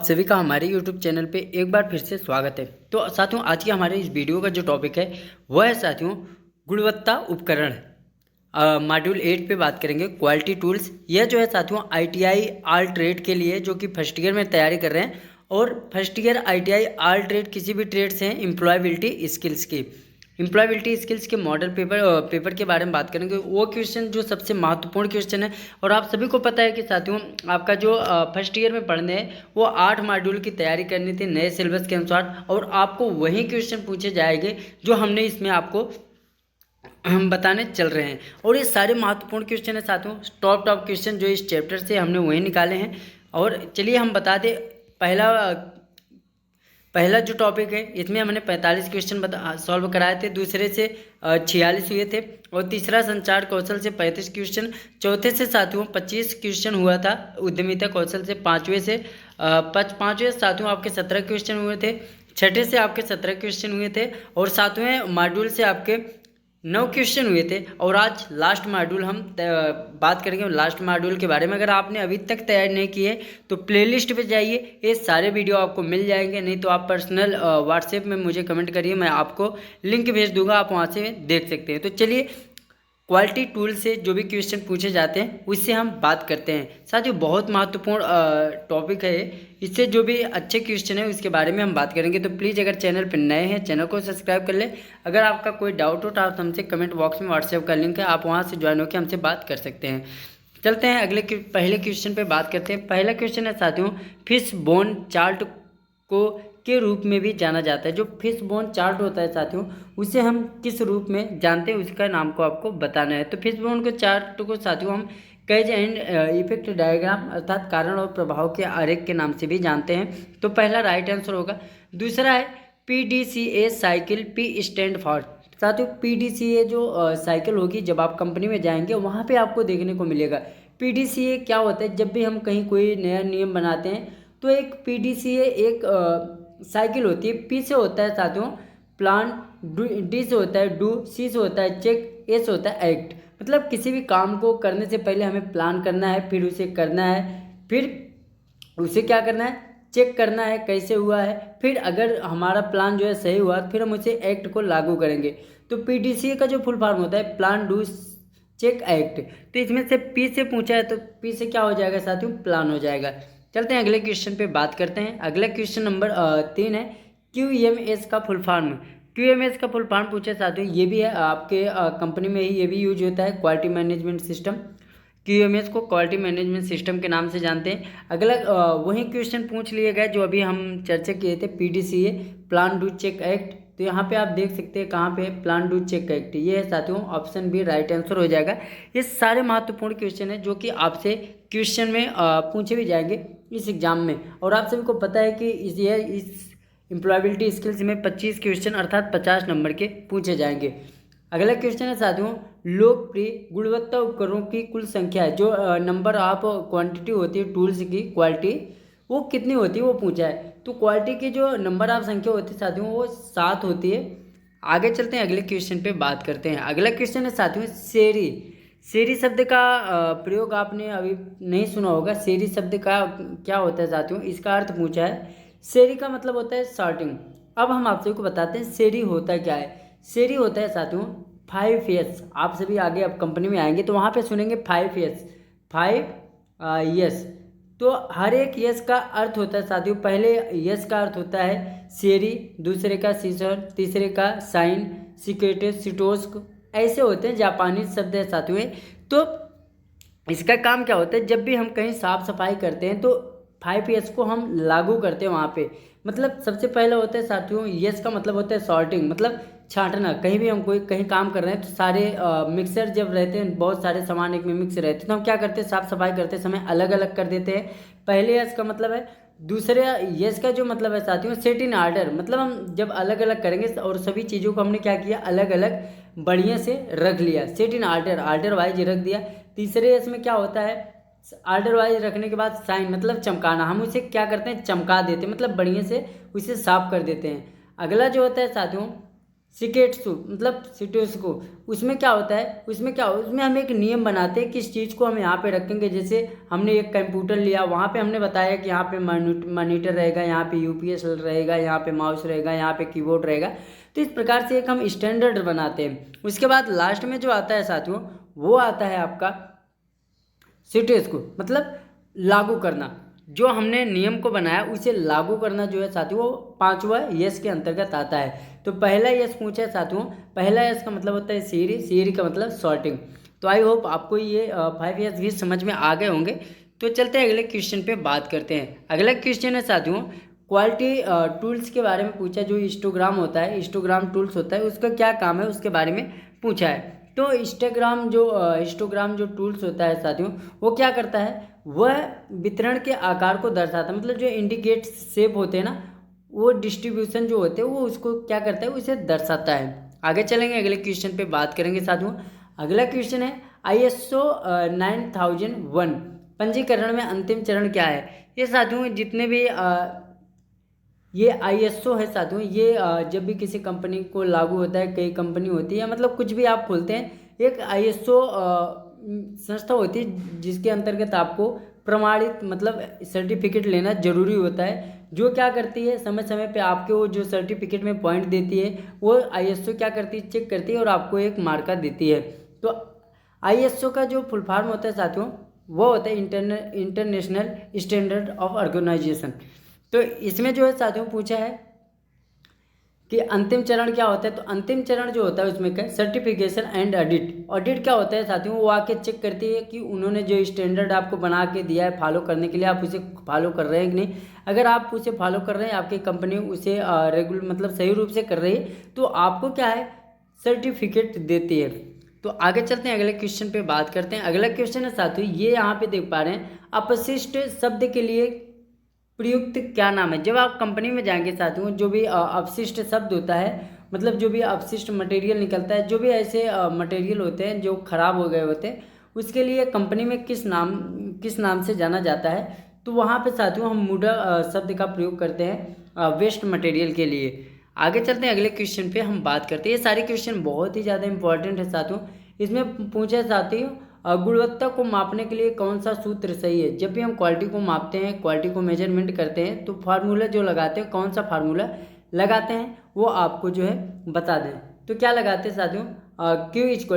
सभी का हमारे YouTube चैनल पे एक बार फिर से स्वागत है। तो साथियों, आज के हमारे इस वीडियो का जो टॉपिक है वह है साथियों गुणवत्ता उपकरण। मॉड्यूल 8 पे बात करेंगे क्वालिटी टूल्स। यह जो है साथियों ITI ऑल ट्रेड के लिए जो कि फर्स्ट ईयर में तैयारी कर रहे हैं, और first year ITI all trade किसी भी ट्रेड से हैं एम्प्लॉयबिलिटी स्किल्स की। एम्प्लॉयबिलिटी स्किल्स के मॉडल पेपर के बारे में बात करेंगे। वो क्वेश्चन जो सबसे महत्वपूर्ण क्वेश्चन है, और आप सभी को पता है कि साथियों आपका जो फर्स्ट ईयर में पढ़ने हैं वो 8 मॉड्यूल की तैयारी करनी थी नए सिलेबस के अनुसार, और आपको वही क्वेश्चन पूछे जाएंगे जो हमने इसमें आपको हम बताने चल रहे हैं। और ये सारे महत्वपूर्ण क्वेश्चन है साथियों, टॉप क्वेश्चन जो इस चैप्टर से हमने वही निकाले हैं। और चलिए हम बता दें, पहला जो टॉपिक है इसमें हमने 45 क्वेश्चन सॉल्व कराए थे, दूसरे से 46 हुए थे, और तीसरा संचार कौशल से 35 क्वेश्चन, चौथे से साथियों 25 क्वेश्चन हुआ था, उद्यमिता कौशल से पाँचवें साथियों आपके 17 क्वेश्चन हुए थे, छठे से आपके 17 क्वेश्चन हुए थे, और सातवें मॉड्यूल से आपके 9 क्वेश्चन हुए थे। और आज लास्ट मॉड्यूल हम बात करेंगे लास्ट मॉड्यूल के बारे में। अगर आपने अभी तक तैयारी नहीं की है तो प्लेलिस्ट पे जाइए, ये सारे वीडियो आपको मिल जाएंगे, नहीं तो आप पर्सनल व्हाट्सएप में मुझे कमेंट करिए, मैं आपको लिंक भेज दूंगा, आप वहाँ से देख सकते हैं। तो चलिए क्वालिटी टूल से जो भी क्वेश्चन पूछे जाते हैं उससे हम बात करते हैं। साथियों बहुत महत्वपूर्ण टॉपिक है, इससे जो भी अच्छे क्वेश्चन है उसके बारे में हम बात करेंगे। तो प्लीज़ अगर चैनल पर नए हैं चैनल को सब्सक्राइब कर ले। अगर आपका कोई डाउट हो तो आप हमसे कमेंट बॉक्स में व्हाट्सएप का लिंक है, आप वहाँ से ज्वाइन होकर हमसे बात कर सकते हैं। चलते हैं पहले क्वेश्चन पर बात करते हैं। पहला क्वेश्चन है साथियों, फिश बोन चार्ट को के रूप में भी जाना जाता है। जो फिश बोन चार्ट होता है साथियों, उसे हम किस रूप में जानते हैं उसका नाम को आपको बताना है। तो फिश बोन के चार्ट को साथियों हम कॉज एंड इफेक्ट डायग्राम अर्थात कारण और प्रभाव के आरेख के नाम से भी जानते हैं। तो पहला राइट आंसर होगा। दूसरा है PDCA cycle, P stand for. साथियों PDCA जो साइकिल होगी, जब आप कंपनी में जाएंगे वहाँ पे आपको देखने को मिलेगा। PDCA क्या होता है, जब भी हम कहीं कोई नया नियम बनाते हैं तो एक PDCA एक साइकिल होती है। P से होता है साथियों प्लान, D से होता है डू, C से होता है चेक, A से होता है एक्ट। मतलब किसी भी काम को करने से पहले हमें प्लान करना है, फिर उसे करना है, फिर उसे क्या करना है, चेक करना है कैसे हुआ है, फिर अगर हमारा प्लान जो है सही हुआ फिर हम उसे एक्ट को लागू करेंगे। तो PDCA का जो फुल फॉर्म होता है प्लान डू चेक एक्ट। तो इसमें से P से पूछा है तो P से क्या हो जाएगा साथियों, प्लान हो जाएगा। चलते हैं अगले क्वेश्चन पे बात करते हैं। अगला क्वेश्चन नंबर 3 है QMS का फुल फॉर्म। QMS का फुल फॉर्म पूछे साथियों, ये भी है आपके कंपनी में ही ये भी यूज होता है, क्वालिटी मैनेजमेंट सिस्टम। QMS को क्वालिटी मैनेजमेंट सिस्टम के नाम से जानते हैं। अगला वही क्वेश्चन पूछ लिए गए जो अभी हम चर्चा किए थे, PDCA plan do check act. तो यहाँ पे आप देख सकते हैं कहाँ पे प्लान डू चेक एक्ट, ये है साथियों ऑप्शन बी राइट आंसर हो जाएगा। ये सारे महत्वपूर्ण क्वेश्चन है जो कि आपसे क्वेश्चन में पूछे भी जाएंगे इस एग्जाम में। और आप सभी को पता है कि इस एम्प्लॉयबिलिटी स्किल्स में 25 क्वेश्चन अर्थात 50 नंबर के पूछे जाएंगे। अगला क्वेश्चन है साथियों, लोकप्रिय गुणवत्ता उपकरणों की कुल संख्या है। जो नंबर ऑफ क्वांटिटी होती है टूल्स की क्वालिटी, वो कितनी होती है वो पूछा है। तो क्वालिटी की जो नंबर ऑफ संख्या होती है साथियों वो 7 होती है। आगे चलते हैं अगले क्वेश्चन पे बात करते हैं। अगला क्वेश्चन है साथियों सेरी। सेरी शब्द का प्रयोग आपने अभी नहीं सुना होगा। सेरी शब्द का क्या होता है साथियों, इसका अर्थ पूछा है। सेरी का मतलब होता है सॉर्टिंग। अब हम आप सभी को बताते हैं सेरी होता क्या है। सेरी होता है साथियों 5 यस। आप सभी आगे अब कंपनी में आएंगे तो वहाँ पे सुनेंगे 5 यस, 5 यस। तो हर एक यस का अर्थ होता है साथियों, पहले यस का अर्थ होता है सेरी, दूसरे का सीसर, तीसरे का साइन, सिकेटेस, सिटोस्क, ऐसे होते हैं जापानी शब्द है साथियों। तो इसका काम क्या होता है, जब भी हम कहीं साफ सफाई करते हैं तो 5 यस को हम लागू करते हैं वहाँ पे। मतलब सबसे पहला होता है साथियों यस का मतलब होता है सॉर्टिंग, मतलब छांटना। कहीं भी हम कहीं काम कर रहे हैं तो सारे मिक्सर जब रहते हैं, बहुत सारे सामान एक में मिक्स रहते हैं, तो हम क्या करते हैं साफ सफाई करते समय अलग अलग कर देते हैं। पहले यस का मतलब है। दूसरे यस का जो मतलब है साथियों सेट इन ऑर्डर, मतलब हम जब अलग अलग करेंगे और सभी चीज़ों को हमने क्या किया अलग अलग बढ़िया से रख लिया, set in order, order wise रख दिया। तीसरे यस में क्या होता है, ऑर्डर वाइज रखने के बाद साइन मतलब चमकाना, हम उसे क्या करते हैं चमका देते हैं, मतलब बढ़िया से उसे साफ कर देते हैं। अगला जो होता है साथियों सिकेट्सु मतलब सिटोस्को। उसमें क्या होता है, उसमें हम एक नियम बनाते हैं कि इस चीज़ को हम यहाँ पे रखेंगे। जैसे हमने एक कंप्यूटर लिया, वहाँ पे हमने बताया कि यहाँ पे मॉनिटर रहेगा, यहाँ पे यूपीएस रहेगा, यहाँ पे माउस रहेगा, यहाँ पे कीबोर्ड रहेगा। तो इस प्रकार से एक हम स्टैंडर्ड बनाते हैं। उसके बाद लास्ट में जो आता है साथियों, वो आता है आपका सिटोस्को मतलब लागू करना। जो हमने नियम को बनाया उसे लागू करना जो है साथियों, वो पांचवा यस के अंतर्गत आता है। तो पहला यस पूछा है साथियों, पहला यस का मतलब होता है सीरी का मतलब सॉर्टिंग। तो आई होप आपको ये 5 यस भी समझ में आ गए होंगे। तो चलते हैं अगले क्वेश्चन पे बात करते हैं। अगला क्वेश्चन है साथियों, क्वालिटी टूल्स के बारे में पूछा। जो हिस्टोग्राम होता है, हिस्टोग्राम टूल्स होता है, उसका क्या काम है उसके बारे में पूछा है। तो हिस्टोग्राम जो टूल्स होता है साथियों, वो क्या करता है, वह वितरण के आकार को दर्शाता है। मतलब जो इंडिकेट शेप होते हैं ना, वो डिस्ट्रीब्यूशन जो होते हैं वो उसको क्या करता है, उसे दर्शाता है। आगे चलेंगे, अगले क्वेश्चन पे बात करेंगे साथियों। अगला क्वेश्चन है ISO 9001 पंजीकरण में अंतिम चरण क्या है। ये साथियों जितने भी ये ISO है साथियों, ये जब भी किसी कंपनी को लागू होता है, कई कंपनी होती है, मतलब कुछ भी आप खोलते हैं, एक ISO संस्था होती है जिसके अंतर्गत आपको प्रमाणित मतलब सर्टिफिकेट लेना जरूरी होता है। जो क्या करती है, समय समय पे आपके वो जो सर्टिफिकेट में पॉइंट देती है, वो ISO क्या करती है, चेक करती है और आपको एक मार्का देती है। तो ISO का जो फुल फॉर्म होता है साथियों, वो होता है इंटरनेशनल स्टैंडर्ड ऑफ ऑर्गेनाइजेशन। तो इसमें जो है साथियों पूछा है कि अंतिम चरण क्या होता है। तो अंतिम चरण जो होता है उसमें क्या, सर्टिफिकेशन एंड ऑडिट। ऑडिट क्या होता है साथियों, वो आके चेक करती है कि उन्होंने जो स्टैंडर्ड आपको बना के दिया है फॉलो करने के लिए, आप उसे फॉलो कर रहे हैं कि नहीं। अगर आप उसे फॉलो कर रहे हैं, आपकी कंपनी उसे रेगुलर मतलब सही रूप से कर रही है, तो आपको क्या है, सर्टिफिकेट देती है। तो आगे चलते हैं, अगले क्वेश्चन पे बात करते हैं। अगला क्वेश्चन है साथियों, ये यहाँ पे देख पा रहे हैं, अपशिष्ट शब्द के लिए प्रयुक्त क्या नाम है। जब आप कंपनी में जाएंगे साथियों, जो भी अपशिष्ट शब्द होता है, मतलब जो भी अपशिष्ट मटेरियल निकलता है, जो भी ऐसे मटेरियल होते हैं जो खराब हो गए होते हैं, उसके लिए कंपनी में किस नाम से जाना जाता है। तो वहाँ पे साथियों हम मूडा शब्द का प्रयोग करते हैं वेस्ट मटेरियल के लिए। आगे चलते हैं, अगले क्वेश्चन पे हम बात करते हैं। ये सारे क्वेश्चन बहुत ही ज़्यादा इंपॉर्टेंट है साथियों। इसमें पूछा साथियों, गुणवत्ता को मापने के लिए कौन सा सूत्र सही है। जब भी हम क्वालिटी को मापते हैं, क्वालिटी को मेजरमेंट करते हैं, तो फार्मूला जो लगाते हैं, कौन सा फार्मूला लगाते हैं, वो आपको जो है बता दें। तो क्या लगाते हैं साथियों, Q =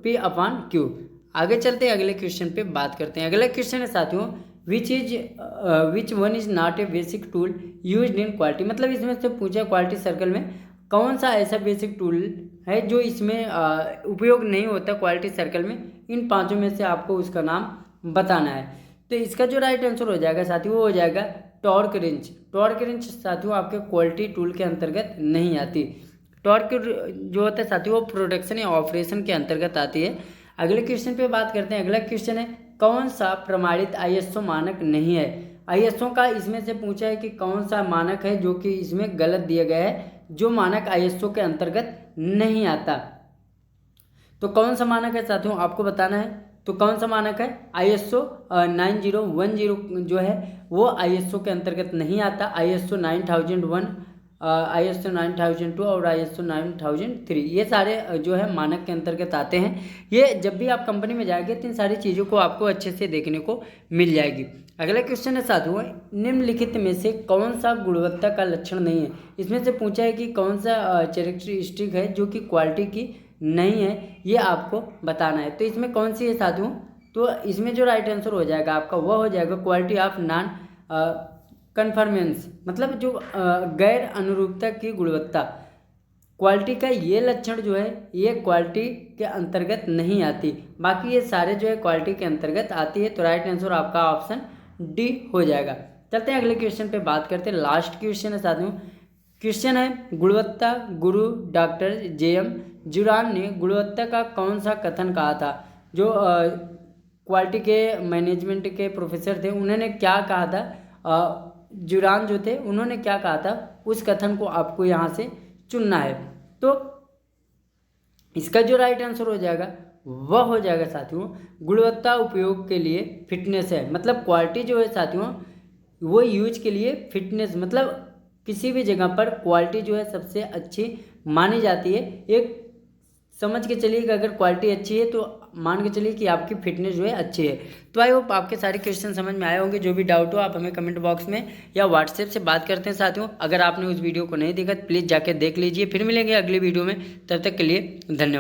P/Q। आगे चलते हैं, अगले क्वेश्चन पे बात करते हैं। अगला क्वेश्चन है साथियों, which one is not a basic tool used in quality. मतलब इसमें से पूछा क्वालिटी सर्कल में कौन सा ऐसा बेसिक टूल है जो इसमें उपयोग नहीं होता क्वालिटी सर्कल में। इन पांचों में से आपको उसका नाम बताना है। तो इसका जो राइट आंसर हो जाएगा साथियों, वो हो जाएगा टॉर्क रेंच। टॉर्क रेंच साथियों आपके क्वालिटी टूल के अंतर्गत नहीं आती। टॉर्क जो होता है साथियों, वो प्रोडक्शन या ऑपरेशन के अंतर्गत आती है। अगले क्वेश्चन पे बात करते हैं। अगला क्वेश्चन है, कौन सा प्रमाणित ISO मानक नहीं है। ISO का इसमें से पूछा है कि कौन सा मानक है जो कि इसमें गलत दिया गया है, जो मानक ISO के अंतर्गत नहीं आता। तो कौन सा मानक है साथियों, आपको बताना है। तो कौन सा मानक है, ISO 9010 जो है वो ISO के अंतर्गत नहीं आता। ISO 9001, ISO 9002 और ISO 9003 ये सारे जो है मानक के अंतर्गत आते हैं। ये जब भी आप कंपनी में जाएंगे तो इन सारी चीज़ों को आपको अच्छे से देखने को मिल जाएगी। अगला क्वेश्चन है साथियों, निम्नलिखित में से कौन सा गुणवत्ता का लक्षण नहीं है। इसमें से पूछा है कि कौन सा कैरेक्टरिस्टिक है जो कि क्वालिटी की नहीं है, ये आपको बताना है। तो इसमें कौन सी है साथियों, तो इसमें जो राइट आंसर हो जाएगा आपका, वह हो जाएगा क्वालिटी ऑफ नॉन कन्फर्मेंस। मतलब जो गैर अनुरूपता की गुणवत्ता। क्वालिटी का ये लक्षण जो है ये क्वालिटी के अंतर्गत नहीं आती, बाकी ये सारे जो है क्वालिटी के अंतर्गत आती है। तो राइट आंसर आपका ऑप्शन डी हो जाएगा। चलते हैं अगले क्वेश्चन पे बात करते हैं। लास्ट क्वेश्चन है साथियों, क्वेश्चन है, गुणवत्ता गुरु डॉक्टर JM जुरान ने गुणवत्ता का कौन सा कथन कहा था। जो क्वालिटी के मैनेजमेंट के प्रोफेसर थे, उन्होंने क्या कहा था, जुरान जो थे उन्होंने क्या कहा था, उस कथन को आपको यहाँ से चुनना है। तो इसका जो राइट आंसर हो जाएगा वह हो जाएगा साथियों, गुणवत्ता उपयोग के लिए फिटनेस है। मतलब क्वालिटी जो है साथियों, वो यूज के लिए फिटनेस, मतलब किसी भी जगह पर क्वालिटी जो है सबसे अच्छी मानी जाती है। एक समझ के चलिए कि अगर क्वालिटी अच्छी है तो मान के चलिए कि आपकी फिटनेस जो है अच्छी है। तो आई होप आपके सारे क्वेश्चन समझ में आए होंगे। जो भी डाउट हो आप हमें कमेंट बॉक्स में या व्हाट्सएप से बात करते हैं साथियों। अगर आपने उस वीडियो को नहीं देखा तो प्लीज़ जाकर देख लीजिए। फिर मिलेंगे अगली वीडियो में, तब तक के लिए धन्यवाद।